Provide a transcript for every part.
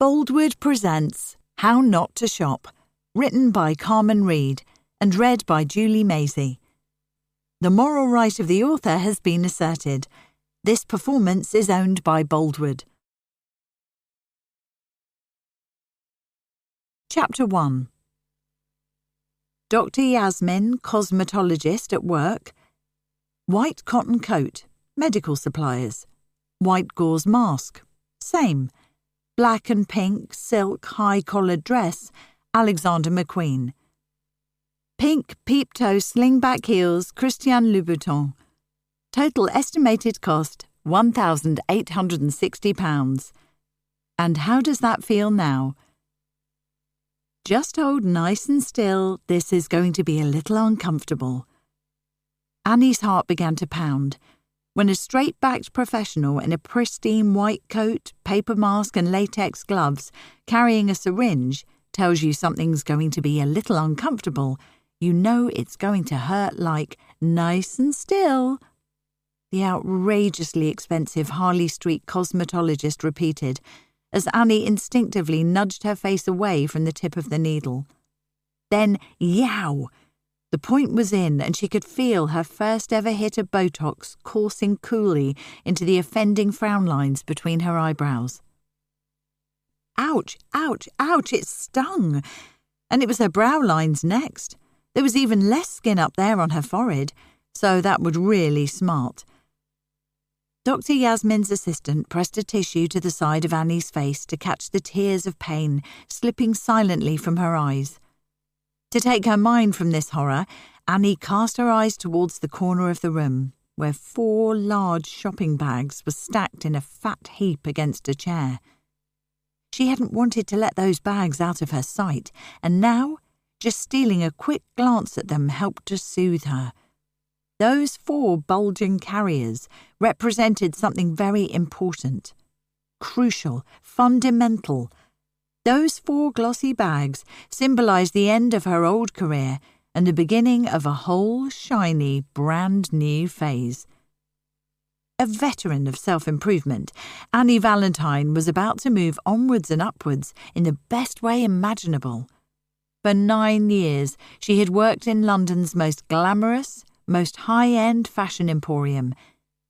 Boldwood presents How Not to Shop, written by Carmen Reid and read by Julie Maisie. The moral right of the author has been asserted. This performance is owned by Boldwood. Chapter 1. Dr. Yasmin, cosmetologist at work. White cotton coat, medical supplies. White gauze mask, same. Black and pink silk high-collared dress, Alexander McQueen. Pink peep-toe sling-back heels, Christian Louboutin. Total estimated cost, £1,860. And how does that feel now? Just hold nice and still, this is going to be a little uncomfortable. Annie's heart began to pound. When a straight-backed professional in a pristine white coat, paper mask and latex gloves, carrying a syringe, tells you something's going to be a little uncomfortable, you know it's going to hurt like nice and still. The outrageously expensive Harley Street cosmetologist repeated, as Annie instinctively nudged her face away from the tip of the needle. Then, yow! The point was in, and she could feel her first ever hit of Botox coursing coolly into the offending frown lines between her eyebrows. Ouch, ouch, ouch, it stung! And it was her brow lines next. There was even less skin up there on her forehead, so that would really smart. Dr. Yasmin's assistant pressed a tissue to the side of Annie's face to catch the tears of pain slipping silently from her eyes. To take her mind from this horror, Annie cast her eyes towards the corner of the room, where 4 large shopping bags were stacked in a fat heap against a chair. She hadn't wanted to let those bags out of her sight, and now, just stealing a quick glance at them helped to soothe her. Those 4 bulging carriers represented something very important, crucial, fundamental. Those 4 glossy bags symbolised the end of her old career and the beginning of a whole shiny, brand-new phase. A veteran of self-improvement, Annie Valentine was about to move onwards and upwards in the best way imaginable. For 9 years, she had worked in London's most glamorous, most high-end fashion emporium,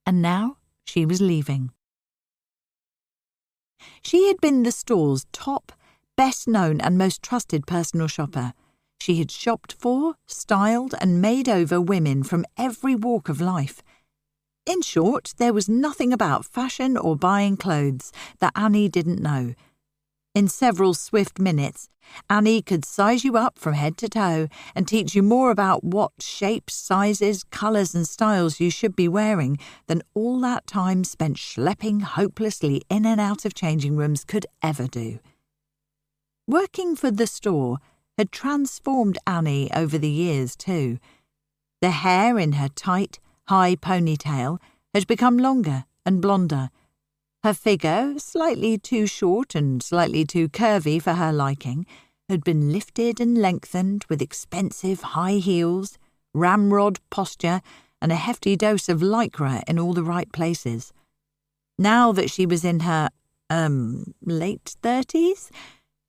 and now she was leaving. She had been the store's top, best-known and most trusted personal shopper. She had shopped for, styled and made over women from every walk of life. In short, there was nothing about fashion or buying clothes that Annie didn't know. In several swift minutes, Annie could size you up from head to toe and teach you more about what shapes, sizes, colours and styles you should be wearing than all that time spent schlepping hopelessly in and out of changing rooms could ever do. Working for the store had transformed Annie over the years too. The hair in her tight, high ponytail had become longer and blonder. Her figure, slightly too short and slightly too curvy for her liking, had been lifted and lengthened with expensive high heels, ramrod posture, and a hefty dose of lycra in all the right places. Now that she was in her, late 30s,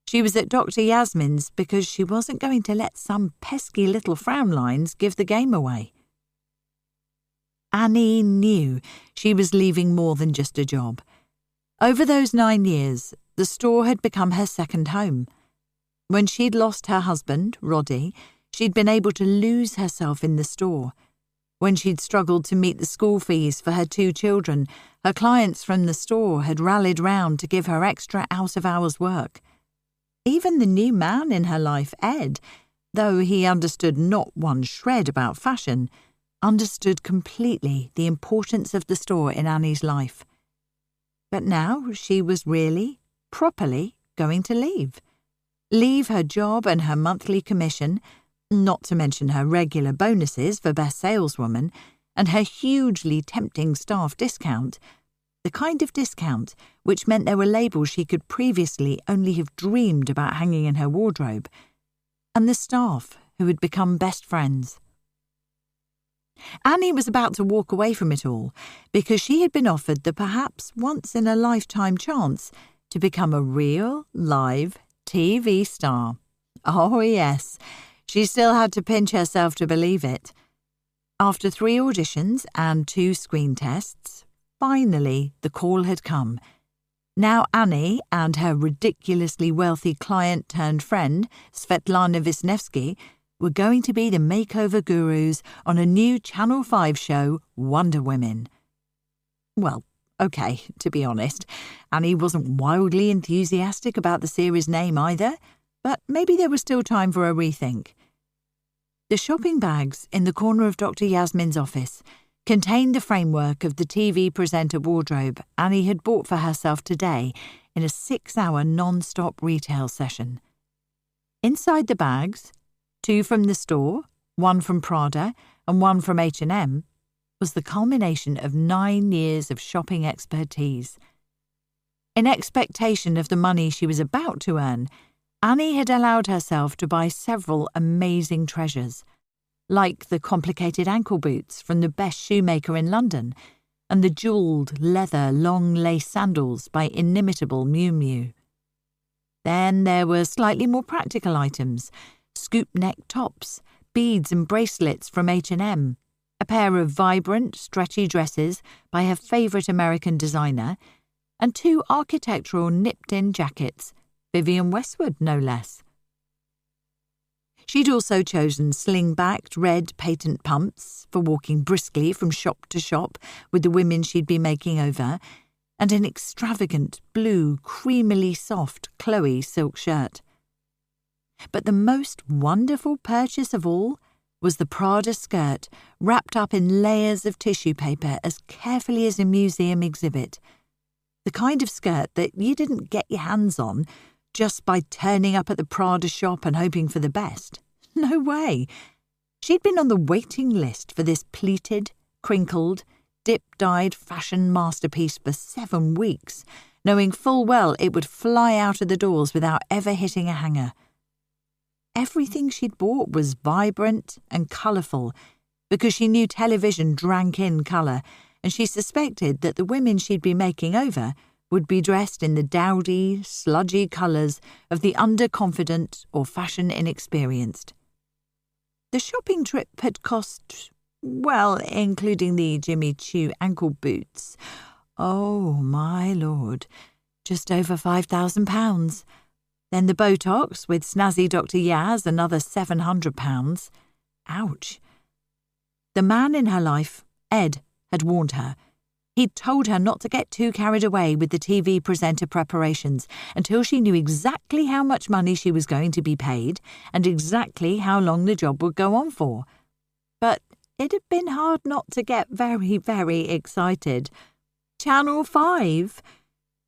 she was at Dr. Yasmin's because she wasn't going to let some pesky little frown lines give the game away. Annie knew she was leaving more than just a job. Over those 9 years, the store had become her second home. When she'd lost her husband, Roddy, she'd been able to lose herself in the store. When she'd struggled to meet the school fees for her 2 children, her clients from the store had rallied round to give her extra out-of-hours work. Even the new man in her life, Ed, though he understood not one shred about fashion, understood completely the importance of the store in Annie's life. But now she was really, properly going to leave. Leave her job and her monthly commission, not to mention her regular bonuses for best saleswoman, and her hugely tempting staff discount, the kind of discount which meant there were labels she could previously only have dreamed about hanging in her wardrobe, and the staff who had become best friends. Annie was about to walk away from it all because she had been offered the perhaps once-in-a-lifetime chance to become a real, live TV star. Oh, yes, she still had to pinch herself to believe it. After 3 auditions and 2 screen tests, finally the call had come. Now Annie and her ridiculously wealthy client-turned-friend, Svetlana Wisniewski, were going to be the makeover gurus on a new Channel 5 show, Wonder Women. Well, okay, to be honest, Annie wasn't wildly enthusiastic about the series name either, but maybe there was still time for a rethink. The shopping bags in the corner of Dr. Yasmin's office contained the framework of the TV presenter wardrobe Annie had bought for herself today in a 6-hour non-stop retail session. Inside the bags, 2 from the store, 1 from Prada and 1 from H&M, was the culmination of 9 years of shopping expertise. In expectation of the money she was about to earn, Annie had allowed herself to buy several amazing treasures, like the complicated ankle boots from the best shoemaker in London and the jewelled leather long lace sandals by inimitable Miu Miu. Then there were slightly more practical items, scoop neck tops, beads and bracelets from H&M, a pair of vibrant, stretchy dresses by her favourite American designer, and 2 architectural nipped-in jackets, Vivienne Westwood no less. She'd also chosen sling-backed red patent pumps for walking briskly from shop to shop with the women she'd be making over, and an extravagant blue, creamily soft Chloe silk shirt. But the most wonderful purchase of all was the Prada skirt wrapped up in layers of tissue paper as carefully as a museum exhibit. The kind of skirt that you didn't get your hands on just by turning up at the Prada shop and hoping for the best. No way. She'd been on the waiting list for this pleated, crinkled, dip-dyed fashion masterpiece for 7 weeks, knowing full well it would fly out of the doors without ever hitting a hanger. Everything she'd bought was vibrant and colourful because she knew television drank in colour, and she suspected that the women she'd be making over would be dressed in the dowdy, sludgy colours of the underconfident or fashion inexperienced. The shopping trip had cost, well, including the Jimmy Choo ankle boots, oh my lord, just over £5,000. Then the Botox with snazzy Dr. Yaz, another £700. Ouch. The man in her life, Ed, had warned her. He'd told her not to get too carried away with the TV presenter preparations until she knew exactly how much money she was going to be paid and exactly how long the job would go on for. But it had been hard not to get very, very excited. Channel 5!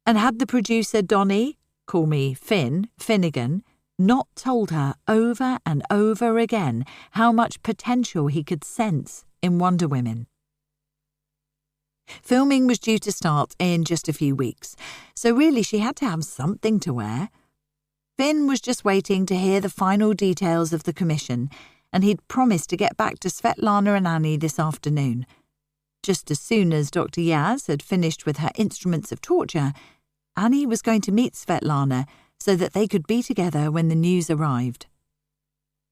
And had the producer Donnie, call me Finn, Finnegan, not told her over and over again how much potential he could sense in Wonder Women. Filming was due to start in just a few weeks, so really she had to have something to wear. Finn was just waiting to hear the final details of the commission, and he'd promised to get back to Svetlana and Annie this afternoon. Just as soon as Dr. Yaz had finished with her instruments of torture, Annie was going to meet Svetlana so that they could be together when the news arrived.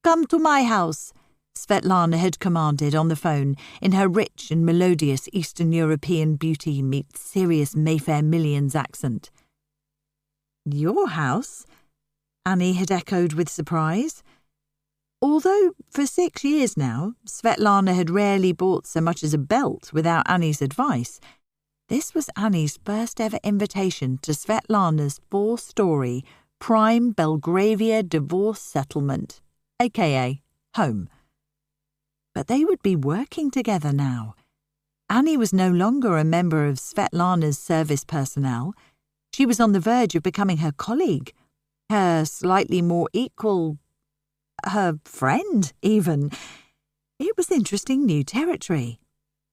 "Come to my house," Svetlana had commanded on the phone in her rich and melodious Eastern European beauty meets serious Mayfair Millions accent. "Your house?" Annie had echoed with surprise. Although for 6 years now, Svetlana had rarely bought so much as a belt without Annie's advice, this was Annie's first ever invitation to Svetlana's 4-story prime Belgravia divorce settlement, aka home. But they would be working together now. Annie was no longer a member of Svetlana's service personnel. She was on the verge of becoming her colleague, her slightly more equal, her friend, even. It was interesting new territory.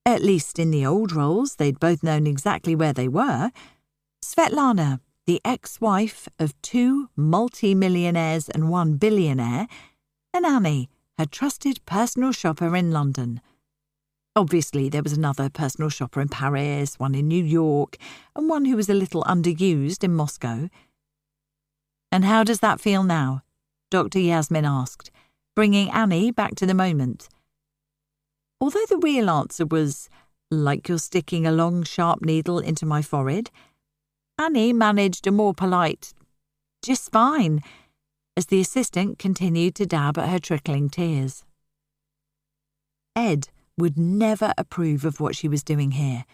At least in the old roles, they'd both known exactly where they were. Svetlana, the ex-wife of 2 multi-millionaires and 1 billionaire, and Annie, her trusted personal shopper in London. Obviously, there was another personal shopper in Paris, one in New York, and one who was a little underused in Moscow. "And how does that feel now?" Dr. Yasmin asked, bringing Annie back to the moment. Although the real answer was, "Like you're sticking a long, sharp needle into my forehead," Annie managed a more polite, "Just fine," as the assistant continued to dab at her trickling tears. Ed would never approve of what she was doing here.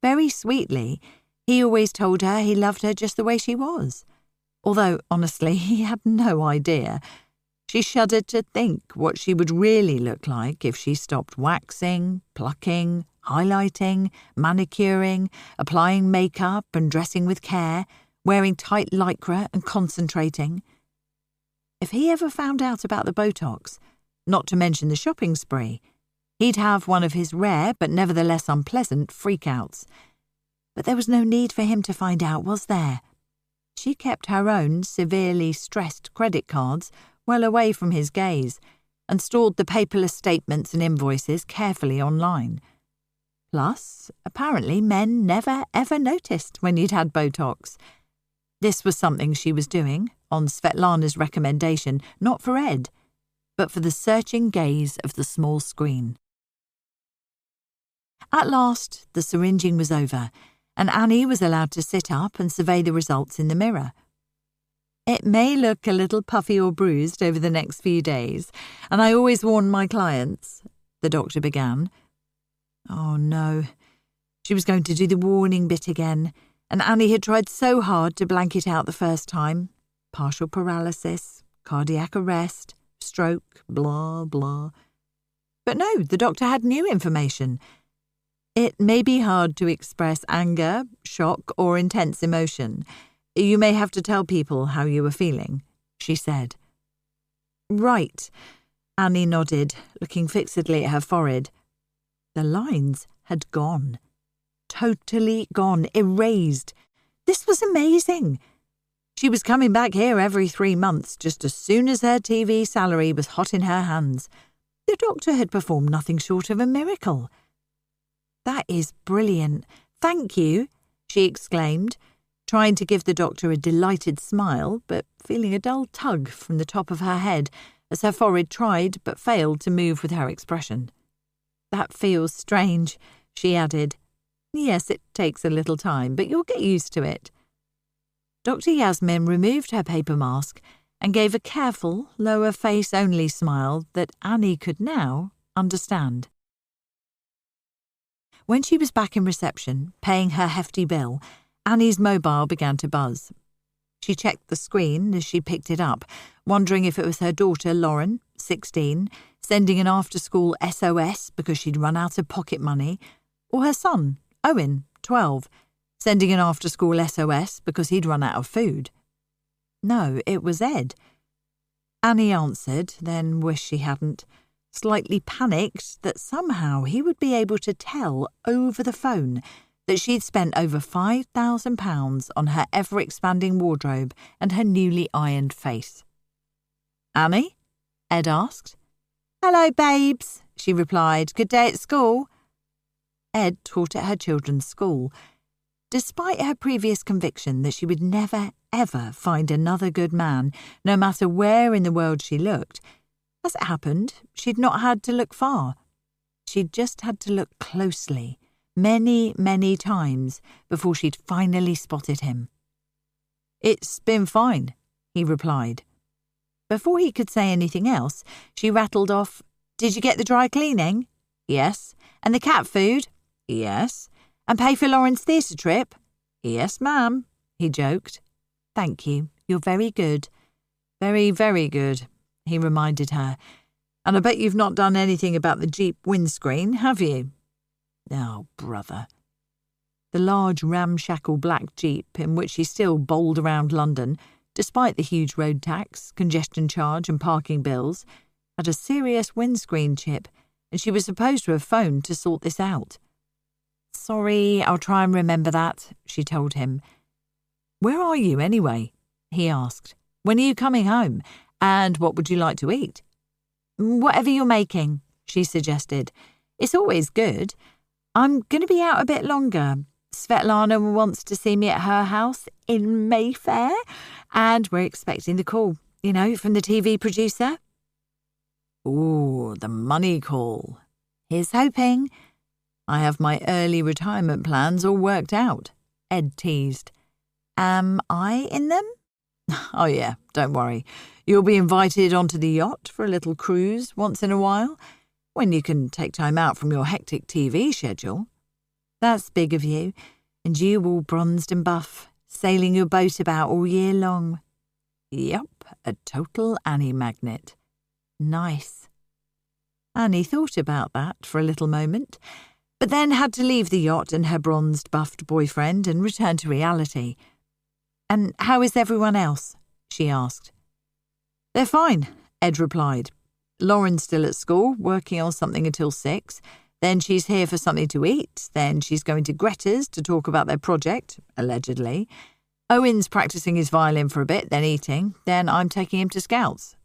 Very sweetly, he always told her he loved her just the way she was. Although, honestly, he had no idea. She shuddered to think what she would really look like if she stopped waxing, plucking, highlighting, manicuring, applying makeup and dressing with care, wearing tight lycra and concentrating. If he ever found out about the Botox, not to mention the shopping spree, he'd have one of his rare but nevertheless unpleasant freakouts. But there was no need for him to find out, was there? She kept her own severely stressed credit cards well away from his gaze and stored the paperless statements and invoices carefully online. Plus, apparently men never ever noticed when you'd had Botox. This was something she was doing, on Svetlana's recommendation, not for Ed, but for the searching gaze of the small screen. At last, the syringing was over, and Annie was allowed to sit up and survey the results in the mirror. "It may look a little puffy or bruised over the next few days, and I always warn my clients," the doctor began. Oh no, she was going to do the warning bit again, and Annie had tried so hard to blank it out the first time. Partial paralysis, cardiac arrest, stroke, blah, blah. But no, the doctor had new information. "It may be hard to express anger, shock, or intense emotion. You may have to tell people how you are feeling," she said. "Right," Annie nodded, looking fixedly at her forehead. The lines had gone. Totally gone, erased. This was amazing. She was coming back here every 3 months, just as soon as her TV salary was hot in her hands. The doctor had performed nothing short of a miracle. "That is brilliant. Thank you," she exclaimed, trying to give the doctor a delighted smile, but feeling a dull tug from the top of her head as her forehead tried but failed to move with her expression. "That feels strange," she added. "Yes, it takes a little time, but you'll get used to it." Dr. Yasmin removed her paper mask and gave a careful, lower face-only smile that Annie could now understand. When she was back in reception, paying her hefty bill, Annie's mobile began to buzz. She checked the screen as she picked it up, wondering if it was her daughter Lauren, 16, sending an after-school SOS because she'd run out of pocket money, or her son, Owen, 12, sending an after-school SOS because he'd run out of food. No, it was Ed. Annie answered, then wished she hadn't, slightly panicked that somehow he would be able to tell over the phone that she'd spent over £5,000 on her ever-expanding wardrobe and her newly ironed face. "Annie?" Ed asked. "Hello, babes," she replied. "Good day at school?" Ed taught at her children's school. Despite her previous conviction that she would never, ever find another good man, no matter where in the world she looked, as it happened, she'd not had to look far. She'd just had to look closely, many, many times, before she'd finally spotted him. "It's been fine," he replied. Before he could say anything else, she rattled off, "Did you get the dry cleaning?" "Yes." "And the cat food?" "Yes." "And pay for Lauren's theatre trip?" "Yes, ma'am," he joked. "Thank you. You're very good." "Very, very good," he reminded her. "And I bet you've not done anything about the Jeep windscreen, have you?" Oh, brother. The large ramshackle black Jeep in which she still bowled around London, despite the huge road tax, congestion charge and parking bills, had a serious windscreen chip, and she was supposed to have phoned to sort this out. "Sorry, I'll try and remember that," she told him. "Where are you, anyway?" he asked. "When are you coming home? And what would you like to eat?" "Whatever you're making," she suggested. It's always good. I'm going to be out a bit longer. Svetlana wants to see me at her house in Mayfair, and we're expecting the call, from the TV producer. Ooh, the money call. Here's hoping. I have my early retirement plans all worked out, Ed teased. Am I in them? Oh yeah, don't worry. You'll be invited onto the yacht for a little cruise once in a while, when you can take time out from your hectic TV schedule. That's big of you, and you all bronzed and buff, sailing your boat about all year long. Yup, a total Annie magnet. Nice. Annie thought about that for a little moment, but then had to leave the yacht and her bronzed, buffed boyfriend and return to reality. And how is everyone else? She asked. They're fine, Ed replied. Lauren's still at school, working on something until 6. Then she's here for something to eat. Then she's going to Greta's to talk about their project, allegedly. Owen's practicing his violin for a bit, then eating. Then I'm taking him to Scouts.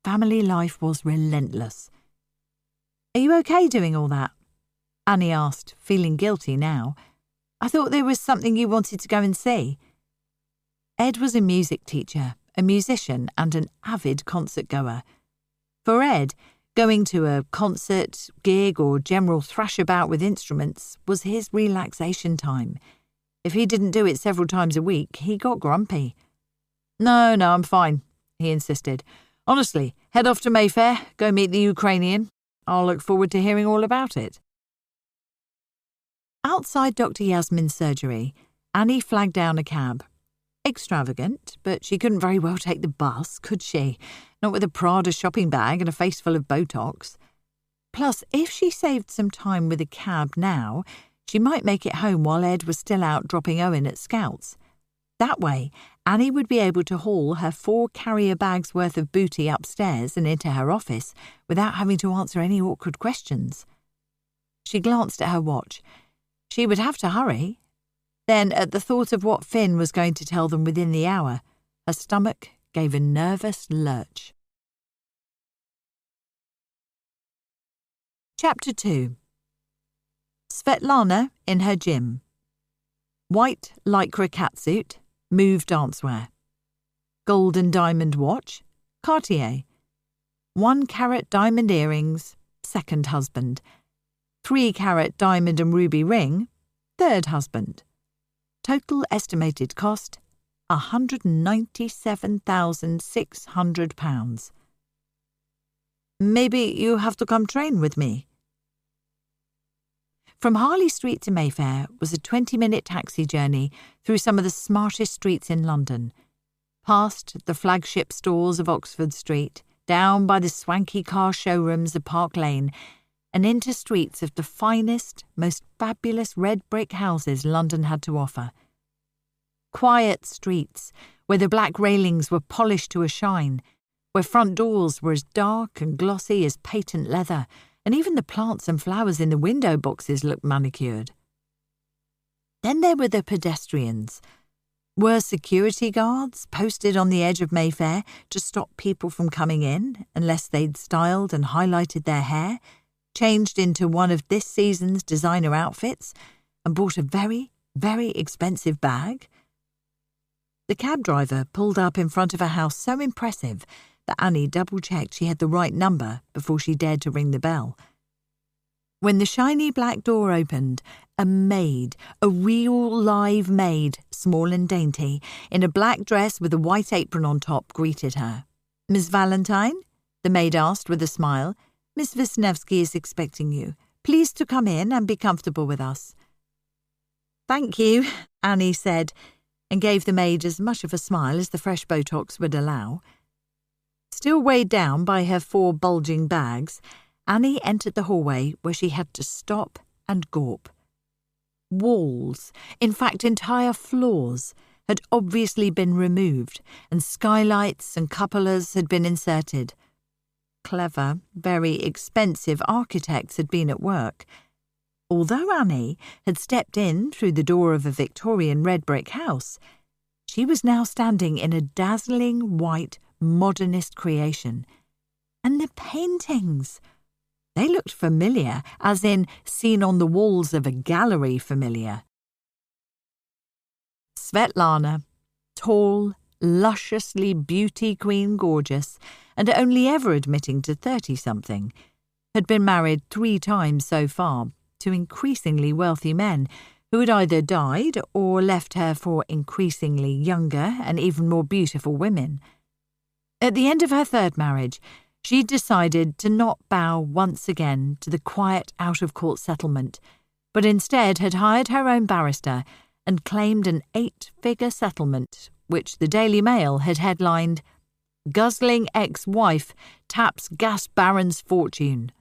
Family life was relentless. Are you okay doing all that? Annie asked, feeling guilty now. I thought there was something you wanted to go and see. Ed was a music teacher, a musician, and an avid concert goer. For Ed, going to a concert, gig, or general thrash about with instruments was his relaxation time. If he didn't do it several times a week, he got grumpy. No, I'm fine, he insisted. Honestly, head off to Mayfair, go meet the Ukrainian. I'll look forward to hearing all about it. Outside Dr. Yasmin's surgery, Annie flagged down a cab. Extravagant, but she couldn't very well take the bus, could she? Not with a Prada shopping bag and a face full of Botox. Plus, if she saved some time with a cab now, she might make it home while Ed was still out dropping Owen at Scouts. That way, Annie would be able to haul her 4 carrier bags worth of booty upstairs and into her office without having to answer any awkward questions. She glanced at her watch. She would have to hurry. Then, at the thought of what Finn was going to tell them within the hour, her stomach gave a nervous lurch. Chapter 2. Svetlana in her gym. White lycra catsuit, Move dancewear. Gold and diamond watch, Cartier. 1-carat diamond earrings, second husband. 3-carat diamond and ruby ring, third husband. Total estimated cost, £197,600. Maybe you have to come train with me. From Harley Street to Mayfair was a 20-minute taxi journey through some of the smartest streets in London, past the flagship stores of Oxford Street, down by the swanky car showrooms of Park Lane, and into streets of the finest, most fabulous red brick houses London had to offer. Quiet streets, where the black railings were polished to a shine, where front doors were as dark and glossy as patent leather, and even the plants and flowers in the window boxes looked manicured. Then there were the pedestrians. Were security guards posted on the edge of Mayfair to stop people from coming in unless they'd styled and highlighted their hair, changed into one of this season's designer outfits, and bought a very, very expensive bag? The cab driver pulled up in front of a house so impressive that Annie double-checked she had the right number before she dared to ring the bell. When the shiny black door opened, a maid, a real live maid, small and dainty, in a black dress with a white apron on top, greeted her. "Miss Valentine?" the maid asked with a smile. "Miss Wisniewski is expecting you. Please to come in and be comfortable with us." "Thank you," Annie said, and gave the maid as much of a smile as the fresh Botox would allow. Still weighed down by her 4 bulging bags, Annie entered the hallway where she had to stop and gawp. Walls, in fact entire floors, had obviously been removed, and skylights and cupolas had been inserted. Clever, very expensive architects had been at work. Although Annie had stepped in through the door of a Victorian red brick house, she was now standing in a dazzling white modernist creation. And the paintings! They looked familiar, as in seen on the walls of a gallery familiar. Svetlana, tall, lusciously beauty queen gorgeous, and only ever admitting to 30-something, had been married 3 times so far to increasingly wealthy men who had either died or left her for increasingly younger and even more beautiful women. At the end of her 3rd marriage, she'd decided to not bow once again to the quiet out-of-court settlement, but instead had hired her own barrister and claimed an 8-figure settlement, which the Daily Mail had headlined, "Guzzling Ex-Wife Taps Gas Baron's Fortune."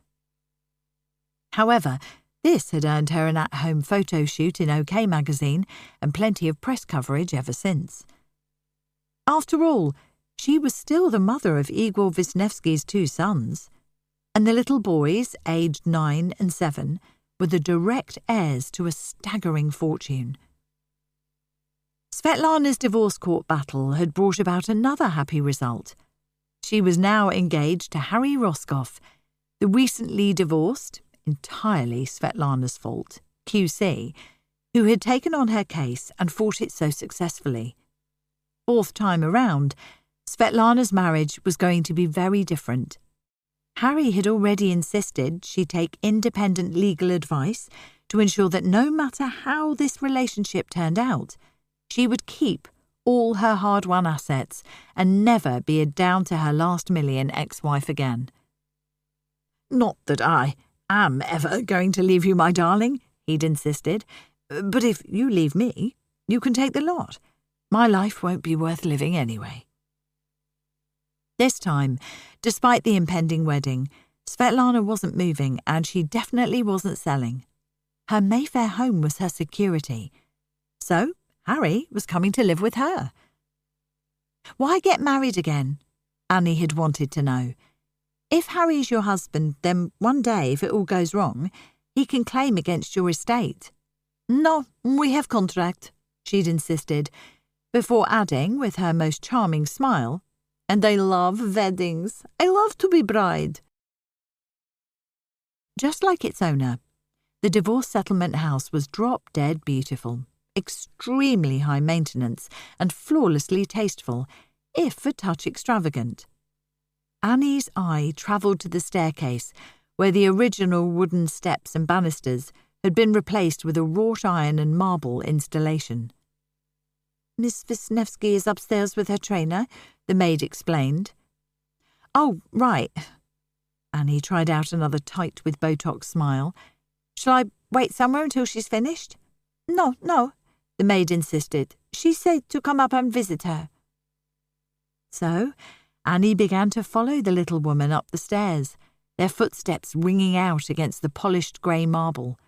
However, this had earned her an at-home photo shoot in OK magazine and plenty of press coverage ever since. After all, she was still the mother of Igor Wisniewski's 2 sons, and the little boys, aged 9 and 7, were the direct heirs to a staggering fortune. Svetlana's divorce court battle had brought about another happy result. She was now engaged to Harry Roscoff, the recently divorced, entirely Svetlana's fault, QC, who had taken on her case and fought it so successfully. 4th time around, Svetlana's marriage was going to be very different. Harry had already insisted she take independent legal advice to ensure that no matter how this relationship turned out, she would keep all her hard-won assets and never be a down-to-her-last-million ex-wife again. "Not that I am ever going to leave you, my darling," he'd insisted, "but if you leave me, you can take the lot. My life won't be worth living anyway." This time, despite the impending wedding, Svetlana wasn't moving and she definitely wasn't selling. Her Mayfair home was her security. So, Harry was coming to live with her. "Why get married again?" Annie had wanted to know. "If Harry's your husband, then one day, if it all goes wrong, he can claim against your estate." "No, we have contract," she'd insisted, before adding, with her most charming smile, "and I love weddings. I love to be bride." Just like its owner, the divorce settlement house was drop-dead beautiful, extremely high maintenance, and flawlessly tasteful, if a touch extravagant. Annie's eye travelled to the staircase, where the original wooden steps and banisters had been replaced with a wrought iron and marble installation. "Miss Wisniewski is upstairs with her trainer," the maid explained. "Oh, right." Annie tried out another tight with Botox smile. "Shall I wait somewhere until she's finished?" No, the maid insisted. "She said to come up and visit her." So, Annie began to follow the little woman up the stairs, their footsteps ringing out against the polished grey marble.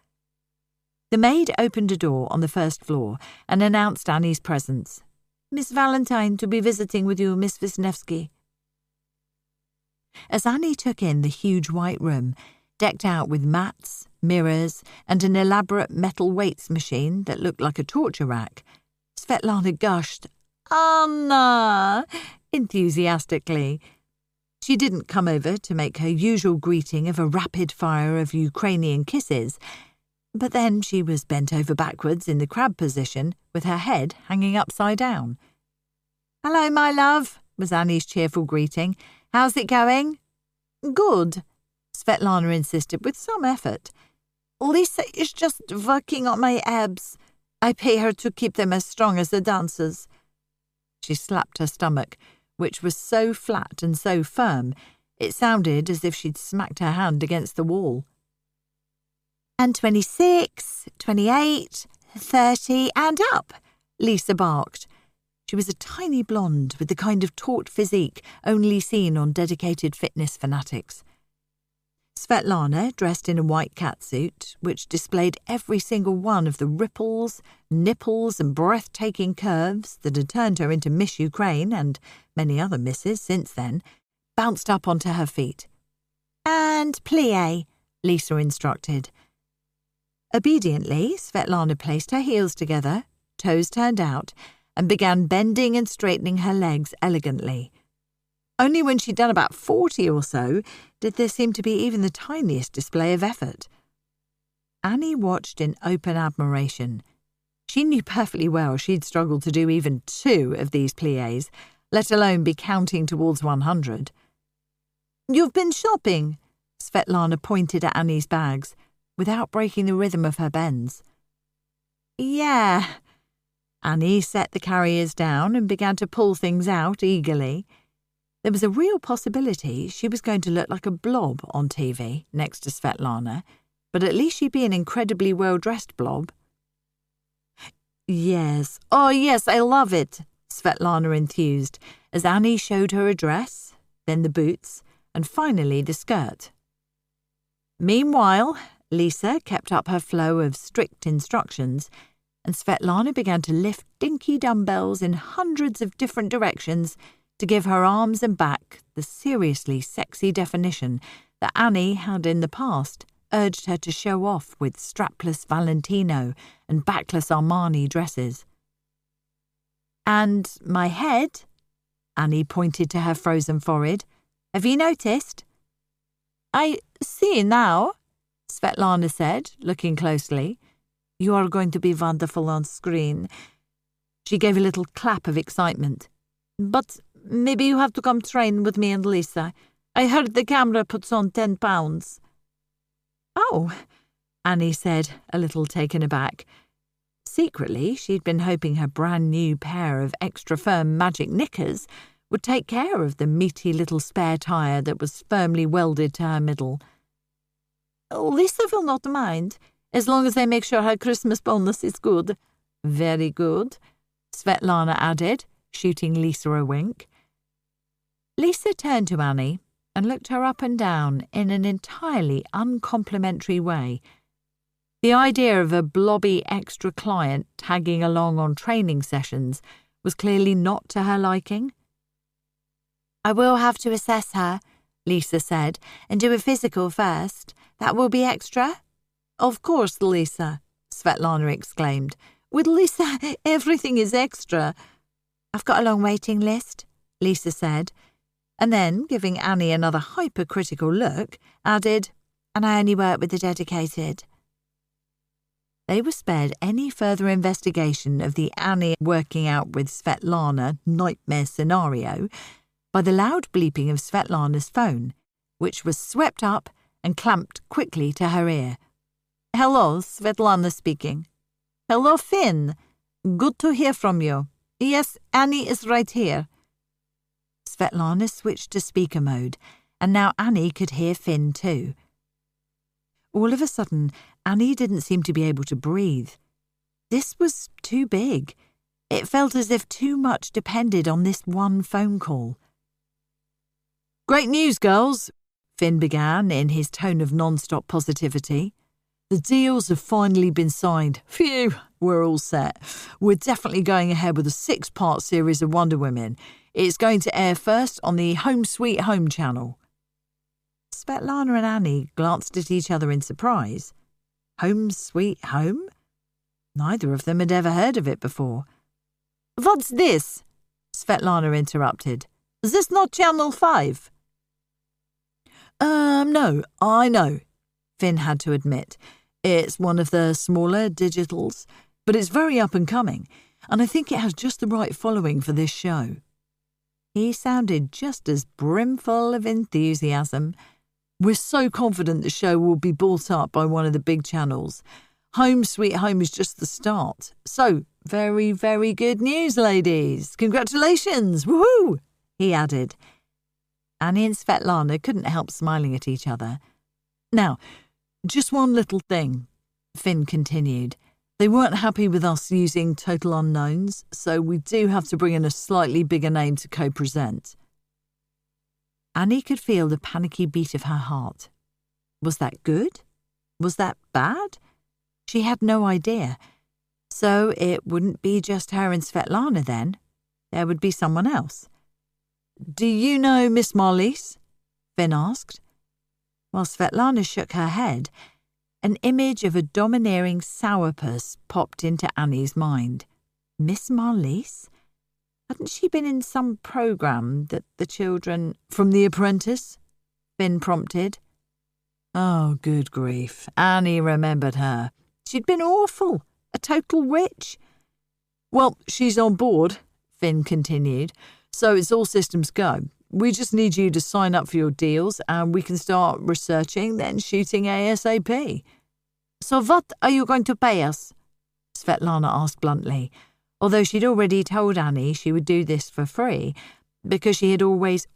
The maid opened a door on the 1st floor and announced Annie's presence. "Miss Valentine to be visiting with you, Miss Wisniewski." As Annie took in the huge white room, decked out with mats, mirrors, and an elaborate metal weights machine that looked like a torture rack, Svetlana gushed, "Anna!" enthusiastically. She didn't come over to make her usual greeting of a rapid fire of Ukrainian kisses, but then she was bent over backwards in the crab position with her head hanging upside down. "Hello, my love," was Annie's cheerful greeting. "How's it going?" "Good," Svetlana insisted with some effort. "Lisa is just working on my abs. I pay her to keep them as strong as the dancers." She slapped her stomach, which was so flat and so firm, it sounded as if she'd smacked her hand against the wall. "And 26, 28, 30, and up," Lisa barked. She was a tiny blonde with the kind of taut physique only seen on dedicated fitness fanatics. Svetlana, dressed in a white catsuit, which displayed every single one of the ripples, nipples and breathtaking curves that had turned her into Miss Ukraine and many other misses since then, bounced up onto her feet. "And plie," Lisa instructed. Obediently, Svetlana placed her heels together, toes turned out, and began bending and straightening her legs elegantly. Only when she'd done about 40 or so did there seem to be even the tiniest display of effort. Annie watched in open admiration. She knew perfectly well she'd struggled to do even 2 of these pliés, let alone be counting towards 100. "You've been shopping," Svetlana pointed at Annie's bags, without breaking the rhythm of her bends. "Yeah." Annie set the carriers down and began to pull things out eagerly. There was a real possibility she was going to look like a blob on TV next to Svetlana, but at least she'd be an incredibly well-dressed blob. "Yes, oh yes, I love it," Svetlana enthused, as Annie showed her a dress, then the boots, and finally the skirt. Meanwhile, Lisa kept up her flow of strict instructions, and Svetlana began to lift dinky dumbbells in hundreds of different directions to give her arms and back the seriously sexy definition that Annie had in the past urged her to show off with strapless Valentino and backless Armani dresses. "And my head?" Annie pointed to her frozen forehead. "Have you noticed?" "I see now," Svetlana said, looking closely. "You are going to be wonderful on screen." She gave a little clap of excitement. "But maybe you have to come train with me and Lisa. I heard the camera puts on 10 pounds. "Oh," Annie said, a little taken aback. Secretly, she'd been hoping her brand-new pair of extra-firm magic knickers would take care of the meaty little spare tyre that was firmly welded to her middle. "Lisa will not mind, as long as I make sure her Christmas bonus is good." "Very good," Svetlana added, shooting Lisa a wink. Lisa turned to Annie and looked her up and down in an entirely uncomplimentary way. The idea of a blobby extra client tagging along on training sessions was clearly not to her liking. "I will have to assess her," Lisa said, "and do a physical first. That will be extra?" "Of course, Lisa," Svetlana exclaimed. "With Lisa, everything is extra." "I've got a long waiting list," Lisa said, and then, giving Annie another hypercritical look, added, "And I only work with the dedicated." They were spared any further investigation of the Annie working out with Svetlana nightmare scenario by the loud bleeping of Svetlana's phone, which was swept up and clamped quickly to her ear. "Hello, Svetlana speaking." "Hello, Finn. Good to hear from you. Yes, Annie is right here." Svetlana switched to speaker mode, and now Annie could hear Finn too. All of a sudden, Annie didn't seem to be able to breathe. This was too big. It felt as if too much depended on this one phone call. "Great news, girls," Finn began in his tone of non-stop positivity. "The deals have finally been signed. Phew, we're all set. We're definitely going ahead with a 6-part series of Wonder Women. It's going to air first on the Home Sweet Home channel." Svetlana and Annie glanced at each other in surprise. Home Sweet Home? Neither of them had ever heard of it before. "What's this?" Svetlana interrupted. "Is this not Channel 5? No, I know," Finn had to admit. "It's one of the smaller digitals, but it's very up and coming, and I think it has just the right following for this show." He sounded just as brimful of enthusiasm. "We're so confident the show will be bought up by one of the big channels. Home Sweet Home is just the start. So, very, very good news, ladies. Congratulations, woohoo!" he added. Annie and Svetlana couldn't help smiling at each other. "Now, just one little thing," Finn continued. "They weren't happy with us using total unknowns, so we do have to bring in a slightly bigger name to co-present." Annie could feel the panicky beat of her heart. Was that good? Was that bad? She had no idea. So it wouldn't be just her and Svetlana then. There would be someone else. "Do you know Miss Marlies?" Finn asked. While Svetlana shook her head, an image of a domineering sourpuss popped into Annie's mind. Miss Marlies? Hadn't she been in some programme that the children... From The Apprentice? Finn prompted. Oh, good grief. Annie remembered her. She'd been awful. A total witch. Well, she's on board, Finn continued, so it's all systems go. We just need you to sign up for your deals and we can start researching, then shooting ASAP. So what are you going to pay us? Svetlana asked bluntly, although she'd already told Annie she would do this for free, because she had always,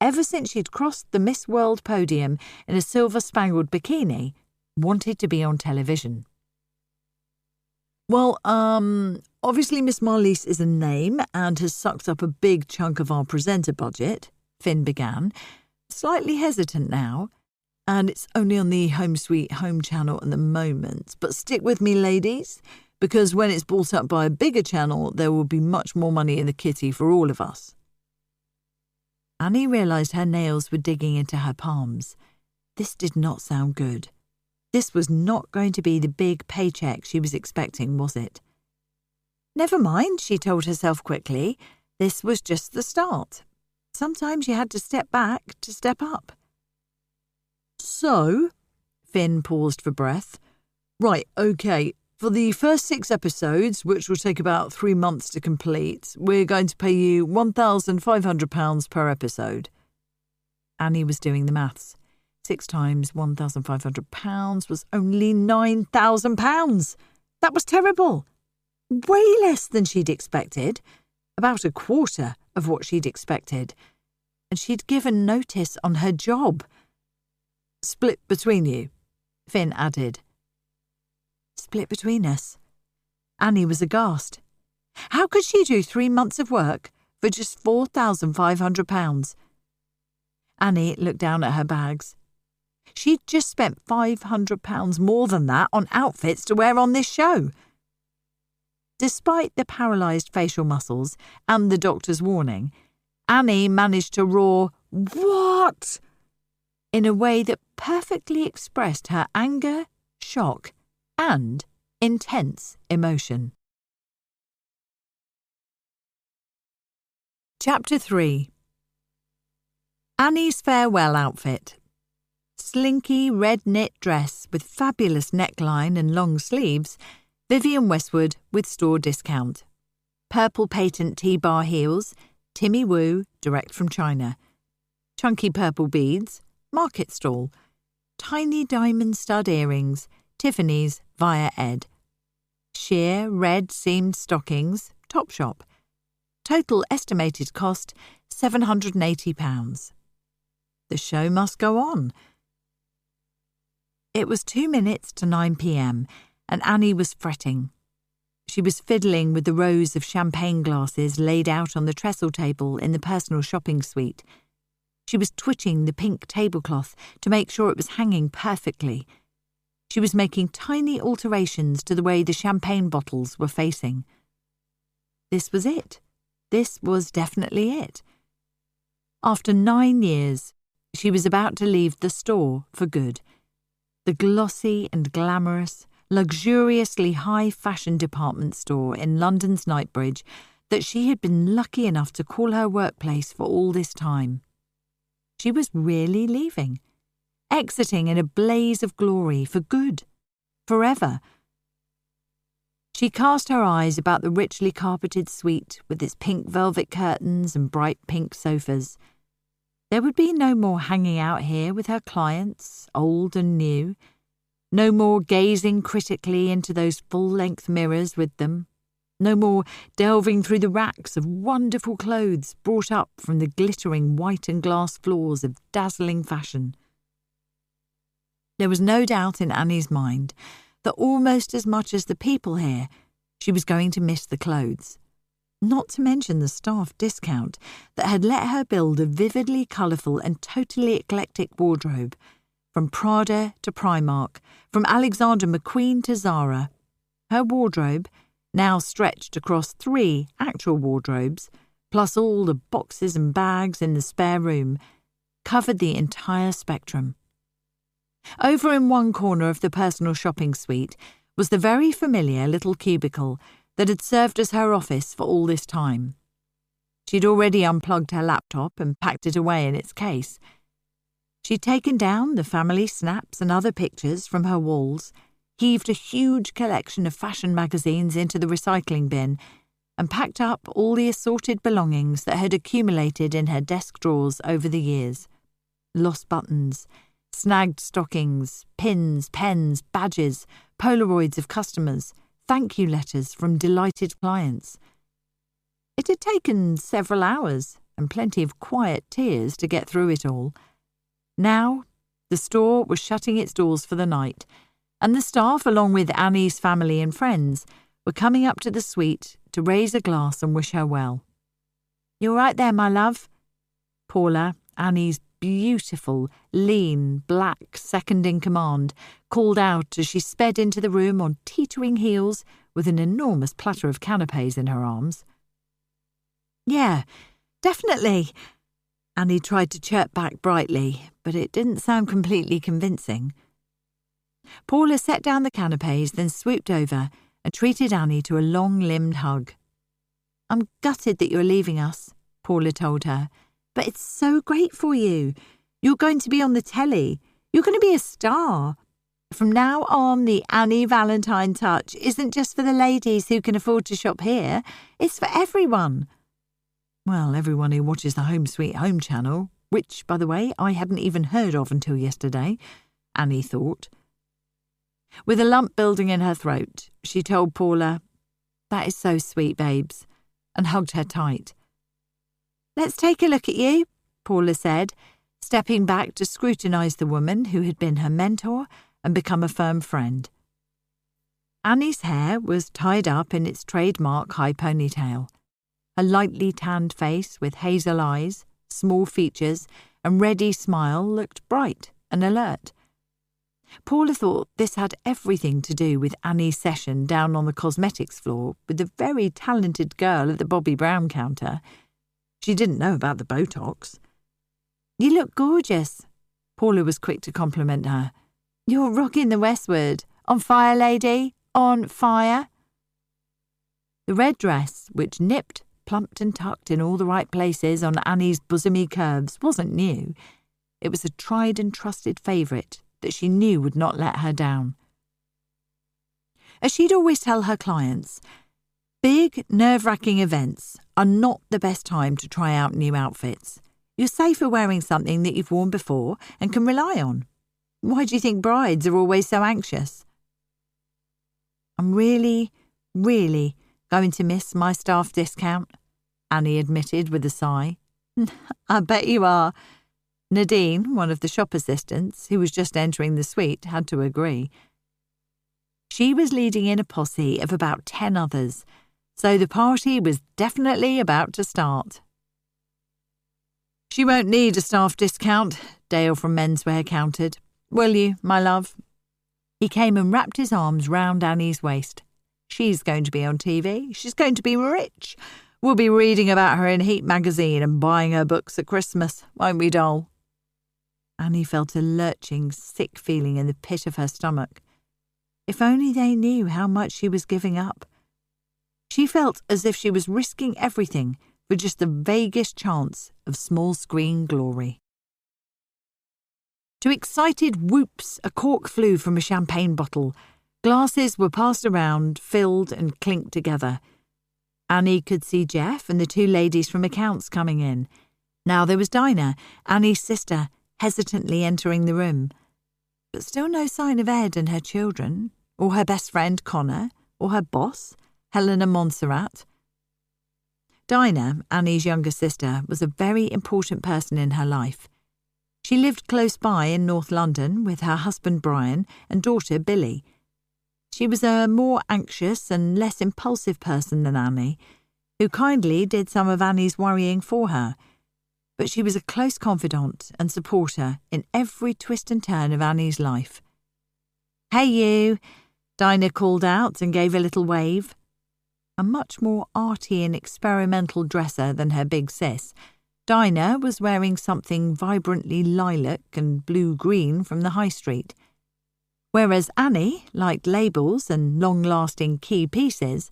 ever since she'd crossed the Miss World podium in a silver-spangled bikini, wanted to be on television. Well, obviously Miss Marlies is a name and has sucked up a big chunk of our presenter budget, Finn began, slightly hesitant now, and it's only on the Home Sweet Home channel at the moment, but stick with me, ladies, because when it's bought up by a bigger channel, there will be much more money in the kitty for all of us. Annie realised her nails were digging into her palms. This did not sound good. This was not going to be the big paycheck she was expecting, was it? Never mind, she told herself quickly. This was just the start. Sometimes you had to step back to step up. So, Finn paused for breath. Right, okay, for the first 6 episodes, which will take about 3 months to complete, we're going to pay you £1,500 per episode. Annie was doing the maths. 6 times £1,500 was only £9,000. That was terrible. Way less than she'd expected. About a quarter of what she'd expected. And she'd given notice on her job. Split between you, Finn added. Split between us? Annie was aghast. How could she do 3 months of work for just £4,500? Annie looked down at her bags. She'd just spent £500 more than that on outfits to wear on this show. Despite the paralysed facial muscles and the doctor's warning, Annie managed to roar, "What?" in a way that perfectly expressed her anger, shock, and intense emotion. Chapter 3. Annie's farewell outfit. Slinky red knit dress with fabulous neckline and long sleeves, Vivienne Westwood with store discount. Purple patent T-bar heels, Timmy Woo, direct from China. Chunky purple beads, market stall. Tiny diamond stud earrings, Tiffany's via Ed. Sheer red seamed stockings, Topshop. Total estimated cost £780. The show must go on. It was 2 minutes to 9 p.m, and Annie was fretting. She was fiddling with the rows of champagne glasses laid out on the trestle table in the personal shopping suite. She was twitching the pink tablecloth to make sure it was hanging perfectly. She was making tiny alterations to the way the champagne bottles were facing. This was it. This was definitely it. After 9 years, she was about to leave the store for good. The glossy and glamorous, luxuriously high-fashion department store in London's Knightsbridge that she had been lucky enough to call her workplace for all this time. She was really leaving, exiting in a blaze of glory for good, forever. She cast her eyes about the richly carpeted suite with its pink velvet curtains and bright pink sofas. There would be no more hanging out here with her clients, old and new. No more gazing critically into those full-length mirrors with them. No more delving through the racks of wonderful clothes brought up from the glittering white and glass floors of dazzling fashion. There was no doubt in Annie's mind that almost as much as the people here, she was going to miss the clothes. Not to mention the staff discount that had let her build a vividly colourful and totally eclectic wardrobe, from Prada to Primark, from Alexander McQueen to Zara. Her wardrobe, now stretched across 3 actual wardrobes, plus all the boxes and bags in the spare room, covered the entire spectrum. Over in one corner of the personal shopping suite was the very familiar little cubicle that had served as her office for all this time. She'd already unplugged her laptop and packed it away in its case. She'd taken down the family snaps and other pictures from her walls, heaved a huge collection of fashion magazines into the recycling bin, and packed up all the assorted belongings that had accumulated in her desk drawers over the years. Lost buttons, snagged stockings, pins, pens, badges, Polaroids of customers, thank you letters from delighted clients. It had taken several hours and plenty of quiet tears to get through it all. Now, the store was shutting its doors for the night, and the staff, along with Annie's family and friends, were coming up to the suite to raise a glass and wish her well. "You all right there, my love?" Paula, Annie's beautiful, lean, black second-in-command, called out as she sped into the room on teetering heels with an enormous platter of canapés in her arms. "Yeah, definitely." Annie tried to chirp back brightly, but it didn't sound completely convincing. Paula set down the canapés, then swooped over and treated Annie to a long-limbed hug. "I'm gutted that you're leaving us," Paula told her, "but it's so great for you. You're going to be on the telly. You're going to be a star. From now on, the Annie Valentine touch isn't just for the ladies who can afford to shop here. It's for everyone." Well, everyone who watches the Home Sweet Home channel, which, by the way, I hadn't even heard of until yesterday, Annie thought. With a lump building in her throat, she told Paula, "That is so sweet, babes," and hugged her tight. "Let's take a look at you," Paula said, stepping back to scrutinise the woman who had been her mentor and become a firm friend. Annie's hair was tied up in its trademark high ponytail. Her lightly tanned face with hazel eyes, small features, and ready smile looked bright and alert. Paula thought this had everything to do with Annie's session down on the cosmetics floor with the very talented girl at the Bobby Brown counter. She didn't know about the Botox. "You look gorgeous," Paula was quick to compliment her. "You're rocking the Westward. On fire, lady, on fire." The red dress, which nipped, plumped and tucked in all the right places on Annie's bosomy curves, wasn't new. It was a tried and trusted favourite that she knew would not let her down. As she'd always tell her clients, big, nerve-wracking events are not the best time to try out new outfits. You're safer wearing something that you've worn before and can rely on. Why do you think brides are always so anxious? "I'm really going to miss my staff discount," Annie admitted with a sigh. "I bet you are." Nadine, one of the shop assistants, who was just entering the suite, had to agree. She was leading in a posse of about 10 others, so the party was definitely about to start. "She won't need a staff discount," Dale from Menswear countered. "Will you, my love?" He came and wrapped his arms round Annie's waist. "She's going to be on TV. She's going to be rich. We'll be reading about her in Heat magazine and buying her books at Christmas, won't we, doll?" Annie felt a lurching, sick feeling in the pit of her stomach. If only they knew how much she was giving up. She felt as if she was risking everything for just the vaguest chance of small-screen glory. To excited whoops, a cork flew from a champagne bottle. Glasses were passed around, filled and clinked together. Annie could see Jeff and the 2 ladies from accounts coming in. Now there was Dinah, Annie's sister, hesitantly entering the room. But still no sign of Ed and her children, or her best friend Connor, or her boss, Helena Montserrat. Dinah, Annie's younger sister, was a very important person in her life. She lived close by in North London with her husband Brian and daughter Billy. She was a more anxious and less impulsive person than Annie, who kindly did some of Annie's worrying for her, but she was a close confidant and supporter in every twist and turn of Annie's life. "Hey you," Dinah called out and gave a little wave. A much more arty and experimental dresser than her big sis, Dinah was wearing something vibrantly lilac and blue-green from the high street. Whereas Annie liked labels and long-lasting key pieces,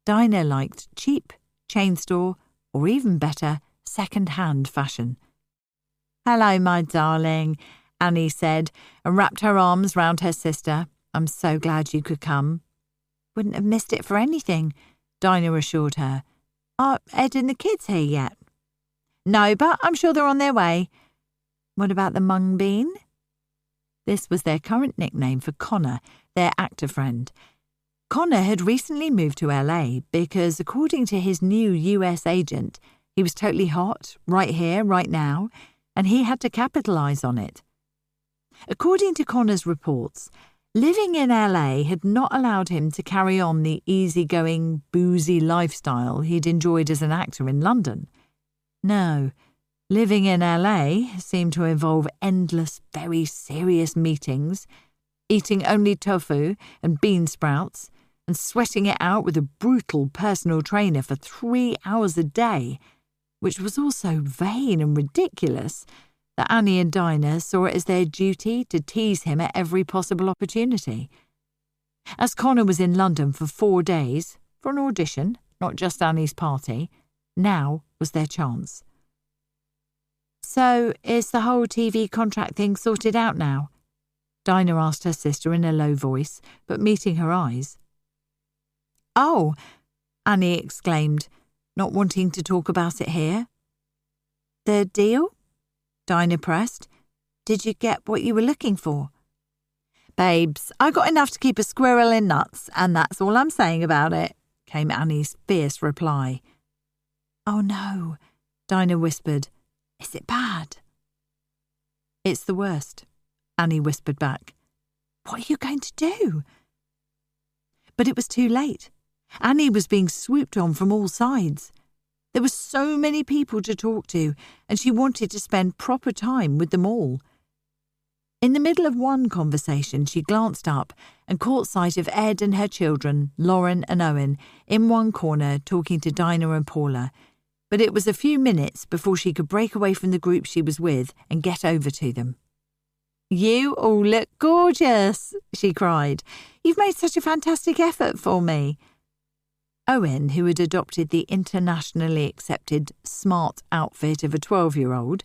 Dinah liked cheap, chain store, or even better, second-hand fashion. "Hello, my darling," Annie said, and wrapped her arms round her sister. "I'm so glad you could come." "Wouldn't have missed it for anything," Dinah assured her. "Are Ed and the kids here yet?" "No, but I'm sure they're on their way." "What about the mung bean?" This was their current nickname for Connor, their actor friend. Connor had recently moved to LA because, according to his new US agent, he was totally hot, right here, right now, and he had to capitalize on it. According to Connor's reports, living in LA had not allowed him to carry on the easygoing, boozy lifestyle he'd enjoyed as an actor in London. No, living in LA seemed to involve endless, very serious meetings, eating only tofu and bean sprouts, and sweating it out with a brutal personal trainer for 3 hours a day, which was all so vain and ridiculous that Annie and Dinah saw it as their duty to tease him at every possible opportunity. As Connor was in London for 4 days, for an audition, not just Annie's party, now was their chance. "So, is the whole TV contract thing sorted out now?" Dinah asked her sister in a low voice, but meeting her eyes. "Oh," Annie exclaimed, not wanting to talk about it here. "The deal?" Dinah pressed. "Did you get what you were looking for?" "Babes, I got enough to keep a squirrel in nuts, and that's all I'm saying about it," came Annie's fierce reply. "Oh no," Dinah whispered. "Is it bad?" "It's the worst," Annie whispered back. "What are you going to do?" But it was too late. Annie was being swooped on from all sides. There were so many people to talk to, and she wanted to spend proper time with them all. In the middle of one conversation, she glanced up and caught sight of Ed and her children, Lauren and Owen, in one corner talking to Dinah and Paula, but it was a few minutes before she could break away from the group she was with and get over to them. "You all look gorgeous," she cried. "You've made such a fantastic effort for me." Owen, who had adopted the internationally accepted smart outfit of a 12-year-old,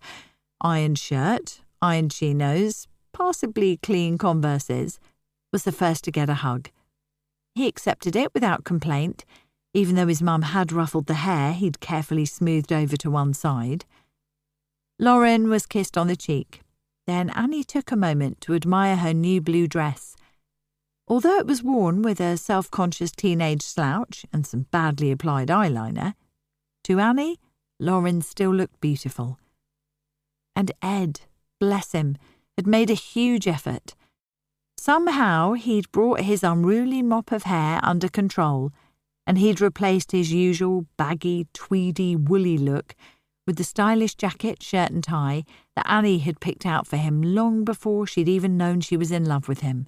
ironed shirt, ironed chinos, passably clean Converses, was the first to get a hug. He accepted it without complaint, even though his mum had ruffled the hair he'd carefully smoothed over to one side. Lauren was kissed on the cheek. Then Annie took a moment to admire her new blue dress. Although it was worn with a self-conscious teenage slouch and some badly applied eyeliner, to Annie, Lauren still looked beautiful. And Ed, bless him, had made a huge effort. Somehow he'd brought his unruly mop of hair under control, and he'd replaced his usual baggy, tweedy, woolly look with the stylish jacket, shirt and tie that Annie had picked out for him long before she'd even known she was in love with him.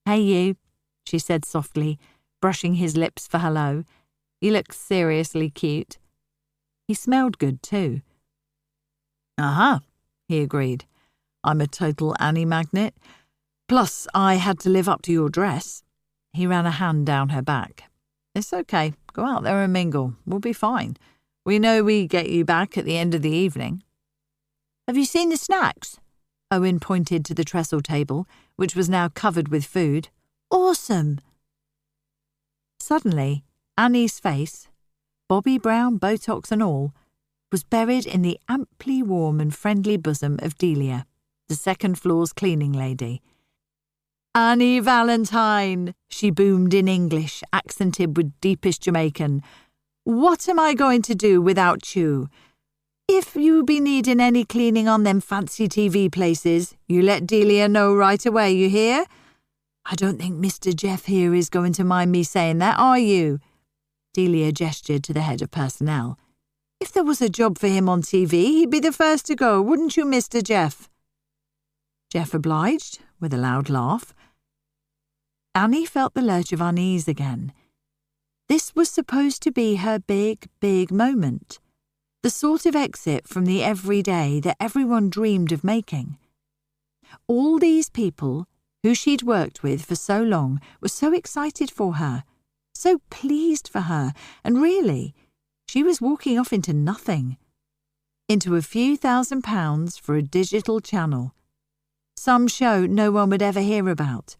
"Hey you," she said softly, brushing his lips for hello. "You look seriously cute." He smelled good too. "Uh-huh," he agreed. "I'm a total Annie magnet. Plus, I had to live up to your dress." He ran a hand down her back. "It's okay. Go out there and mingle. We'll be fine. We know we get you back at the end of the evening." "Have you seen the snacks?" Owen pointed to the trestle table, which was now covered with food. "Awesome!" Suddenly, Annie's face, Bobby Brown, Botox and all, was buried in the amply warm and friendly bosom of Delia, the second floor's cleaning lady. "Annie Valentine," she boomed in English, accented with deepest Jamaican. "What am I going to do without you? If you be needing any cleaning on them fancy TV places, you let Delia know right away, you hear? I don't think Mr. Jeff here is going to mind me saying that, are you?" Delia gestured to the head of personnel. "If there was a job for him on TV, he'd be the first to go, wouldn't you, Mr. Jeff?" Jeff obliged, with a loud laugh. Annie felt the lurch of unease again. This was supposed to be her big, big moment. The sort of exit from the everyday that everyone dreamed of making. All these people, who she'd worked with for so long, were so excited for her, so pleased for her, and really, She was walking off into nothing. Into a few £1,000s for a digital channel. Some show no one would ever hear about.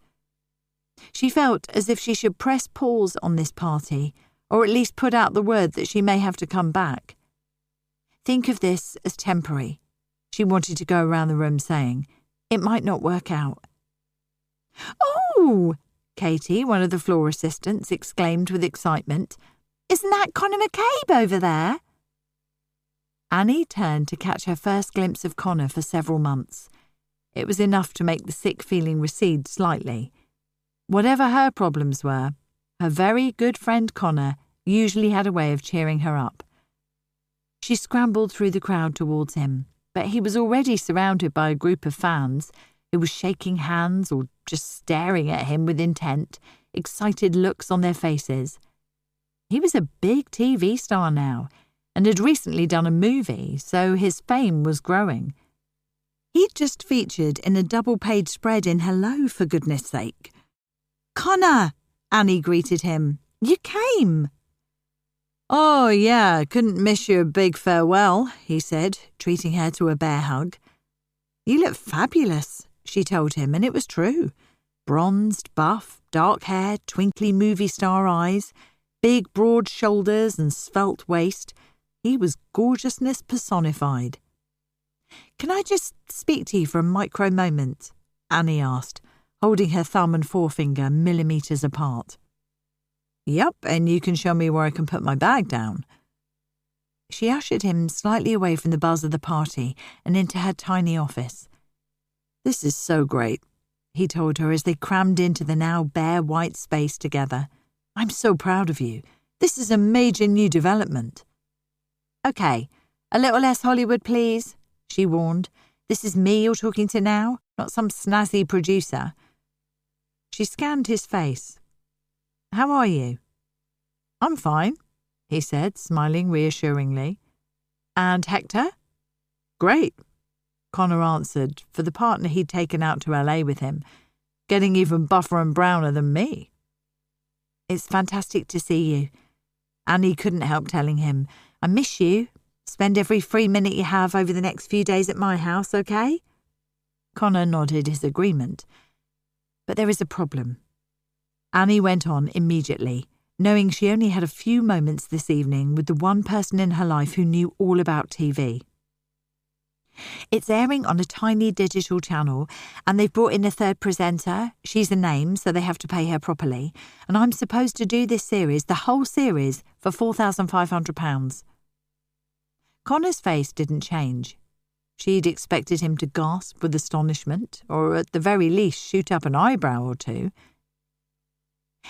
She felt as if she should press pause on this party, or at least put out the word that she may have to come back. Think of this as temporary, she wanted to go around the room saying. It might not work out. "Oh!" Katie, one of the floor assistants, exclaimed with excitement. "Isn't that Connor McCabe over there?" Annie turned to catch her first glimpse of Connor for several months. It was enough to make the sick feeling recede slightly. Whatever her problems were, her very good friend Connor usually had a way of cheering her up. She scrambled through the crowd towards him, but he was already surrounded by a group of fans who were shaking hands or just staring at him with intent, excited looks on their faces. He was a big TV star now, and had recently done a movie, so his fame was growing. He'd just featured in a double-page spread in Hello, for goodness sake. "Connor!" Annie greeted him. "You came!" "Oh, yeah, couldn't miss your big farewell," he said, treating her to a bear hug. "You look fabulous," she told him, and it was true. Bronzed, buff, dark hair, twinkly movie star eyes, big broad shoulders and svelte waist. He was gorgeousness personified. "Can I just speak to you for a micro moment?" Annie asked, holding her thumb and forefinger millimetres apart. "Yep, and you can show me where I can put my bag down." She ushered him slightly away from the buzz of the party and into her tiny office. "This is so great," he told her as they crammed into the now bare white space together. "I'm so proud of you. This is a major new development." "Okay, a little less Hollywood, please," she warned. "This is me you're talking to now, not some snazzy producer." She scanned his face. "How are you?" "I'm fine," he said, smiling reassuringly. "And Hector?" "Great," Connor answered, for the partner he'd taken out to LA with him, getting even buffer and browner than me. "It's fantastic to see you." Annie couldn't help telling him, "I miss you. Spend every free minute you have over the next few days at my house, okay?" Connor nodded his agreement. "But there is a problem." Annie went on immediately, knowing she only had a few moments this evening with the one person in her life who knew all about TV. "It's airing on a tiny digital channel, and they've brought in a third presenter. She's a name, so they have to pay her properly. And I'm supposed to do this series, the whole series, for £4,500. Connor's face didn't change. She'd expected him to gasp with astonishment, or at the very least shoot up an eyebrow or two.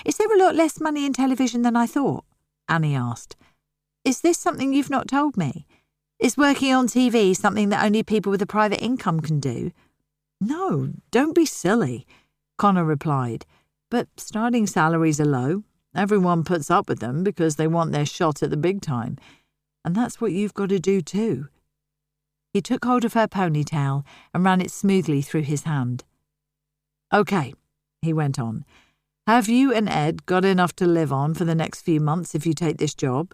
"Is there a lot less money in television than I thought?" Annie asked. "Is this something you've not told me? Is working on TV something that only people with a private income can do?" "No, don't be silly," Connor replied. "But starting salaries are low. Everyone puts up with them because they want their shot at the big time. And that's what you've got to do too." He took hold of her ponytail and ran it smoothly through his hand. "Okay," he went on. "Have you and Ed got enough to live on for the next few months if you take this job?"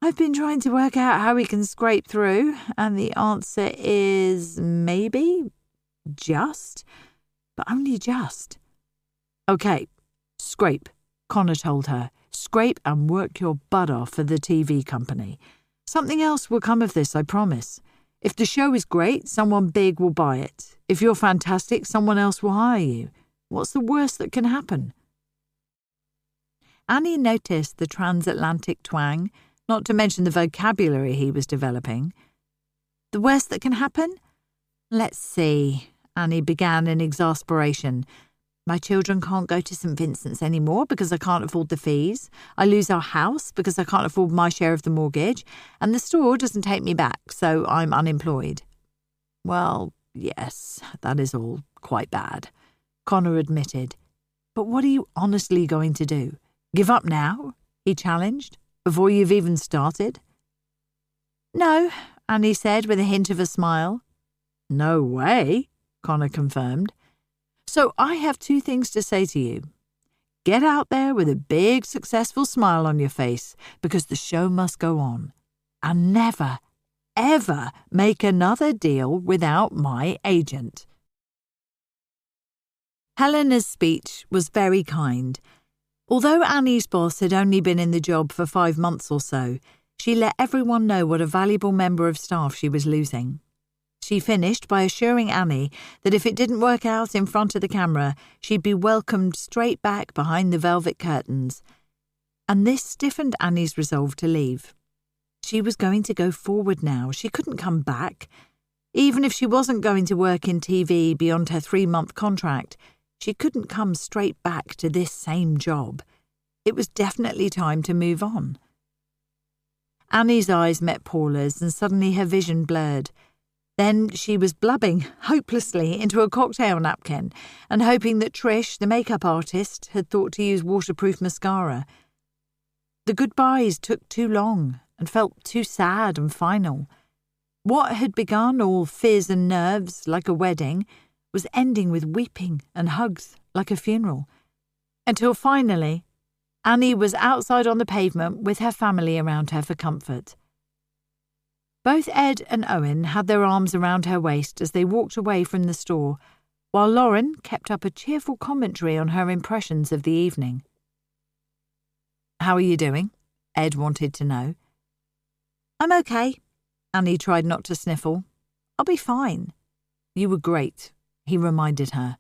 "I've been trying to work out how we can scrape through, and the answer is maybe, just, but only just." "Okay, scrape," Connor told her. "Scrape and work your butt off for the TV company. Something else will come of this, I promise. If the show is great, someone big will buy it. If you're fantastic, someone else will hire you. What's the worst that can happen?" Annie noticed the transatlantic twang, not to mention the vocabulary he was developing. "The worst that can happen? Let's see," Annie began in exasperation. "My children can't go to St. Vincent's anymore because I can't afford the fees. I lose our house because I can't afford my share of the mortgage. And the store doesn't take me back, so I'm unemployed." "Well, yes, that is all quite bad," Connor admitted. "But what are you honestly going to do? Give up now?" he challenged. "Before you've even started?" "No," Annie said with a hint of a smile. "No way," Connor confirmed. "So I have two things to say to you. get out there with a big, successful smile on your face because the show must go on. And never, ever make another deal without my agent. Helena's speech was very kind. Although Annie's boss had only been in the job for 5 months or so, she let everyone know what a valuable member of staff she was losing. She finished by assuring Annie that if it didn't work out in front of the camera, she'd be welcomed straight back behind the velvet curtains. And this stiffened Annie's resolve to leave. She was going to go forward now. She couldn't come back. Even if she wasn't going to work in TV beyond her 3-month contract, she couldn't come straight back to this same job. It was definitely time to move on. Annie's eyes met Paula's and suddenly her vision blurred. Then she was blubbing hopelessly into a cocktail napkin and hoping that Trish, the makeup artist, had thought to use waterproof mascara. The goodbyes took too long and felt too sad and final. What had begun all fizz and nerves like a wedding was ending with weeping and hugs like a funeral. Until finally, Annie was outside on the pavement with her family around her for comfort. Both Ed and Owen had their arms around her waist as they walked away from the store, while Lauren kept up a cheerful commentary on her impressions of the evening. "How are you doing?" Ed wanted to know. "I'm okay." Annie tried not to sniffle. "I'll be fine." "You were great," he reminded her.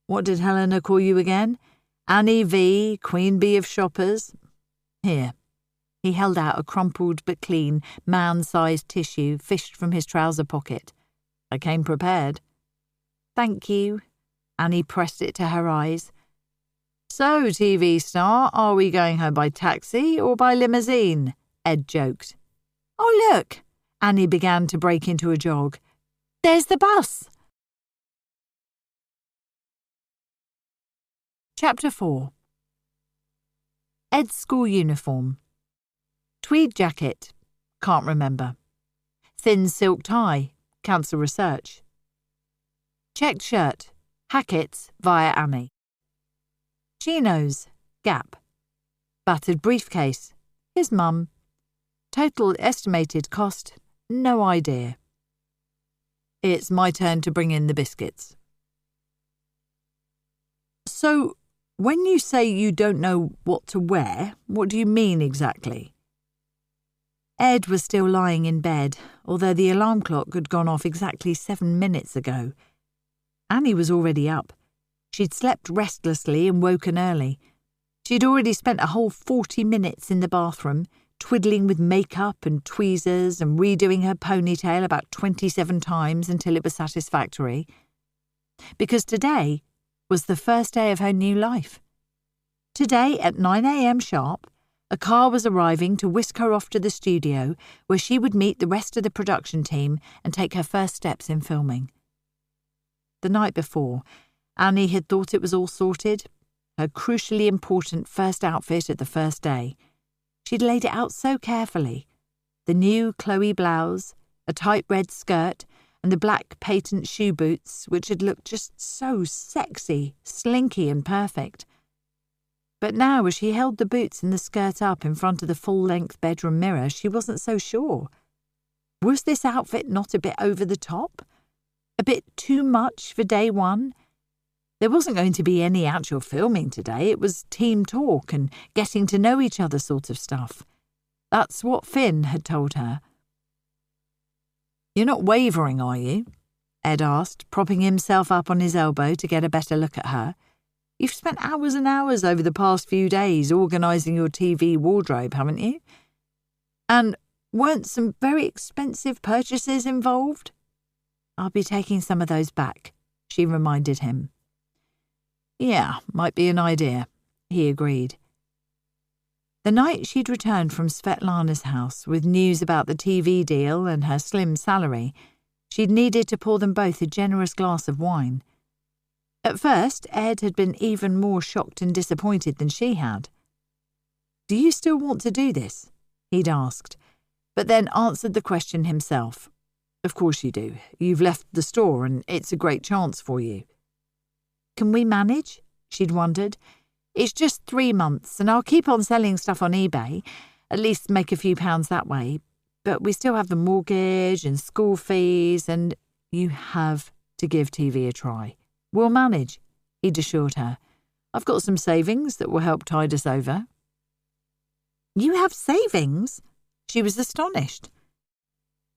"What did Helena call you again? Annie V, Queen Bee of Shoppers? Here." He held out a crumpled but clean, man-sized tissue fished from his trouser pocket. "I came prepared." "Thank you." Annie pressed it to her eyes. "So, TV star, are we going home by taxi or by limousine?" Ed joked. "Oh, look!" Annie began to break into a jog. "There's the bus!" Chapter 4. Ed's school uniform. Tweed jacket, can't remember. Thin silk tie, cancer research. Checked shirt, Hackett's via Annie. Chinos, Gap. Battered briefcase, his mum. Total estimated cost, no idea. It's my turn to bring in the biscuits. So, when you say you don't know what to wear, what do you mean exactly? Ed was still lying in bed, although the alarm clock had gone off exactly 7 minutes ago. Annie was already up. She'd slept restlessly and woken early. She'd already spent a whole 40 minutes in the bathroom, twiddling with makeup and tweezers and redoing her ponytail about 27 times until it was satisfactory. Because today was the first day of her new life. Today at 9 a.m. sharp, a car was arriving to whisk her off to the studio where she would meet the rest of the production team and take her first steps in filming. The night before, Annie had thought it was all sorted, her crucially important first outfit at the first day. She'd laid it out so carefully. The new Chloe blouse, a tight red skirt, and the black patent shoe boots, which had looked just so sexy, slinky and perfect. But now, as she held the boots and the skirt up in front of the full-length bedroom mirror, she wasn't so sure. Was this outfit not a bit over the top? A bit too much for day one? There wasn't going to be any actual filming today. It was team talk and getting to know each other sort of stuff. That's what Finn had told her. "You're not wavering, are you?" Ed asked, propping himself up on his elbow to get a better look at her. "You've spent hours and hours over the past few days organising your TV wardrobe, haven't you? And weren't some very expensive purchases involved?" "I'll be taking some of those back," she reminded him. "Yeah, might be an idea," he agreed. The night she'd returned from Svetlana's house with news about the TV deal and her slim salary, she'd needed to pour them both a generous glass of wine. At first, Ed had been even more shocked and disappointed than she had. "Do you still want to do this?" he'd asked, but then answered the question himself. "Of course you do. You've left the store and it's a great chance for you." "Can we manage?" she'd wondered. It's just 3 months, and I'll keep on selling stuff on eBay, at least make a few pounds that way. But we still have the mortgage and school fees, and you have to give TV a try. We'll manage, he'd assured her. I've got some savings that will help tide us over. You have savings? She was astonished.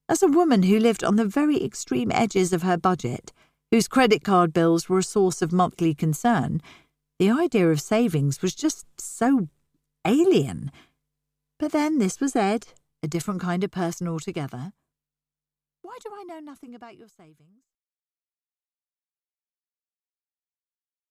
As a woman who lived on the very extreme edges of her budget, whose credit card bills were a source of monthly concern, the idea of savings was just so alien. But then this was Ed, a different kind of person altogether. Why do I know nothing about your savings?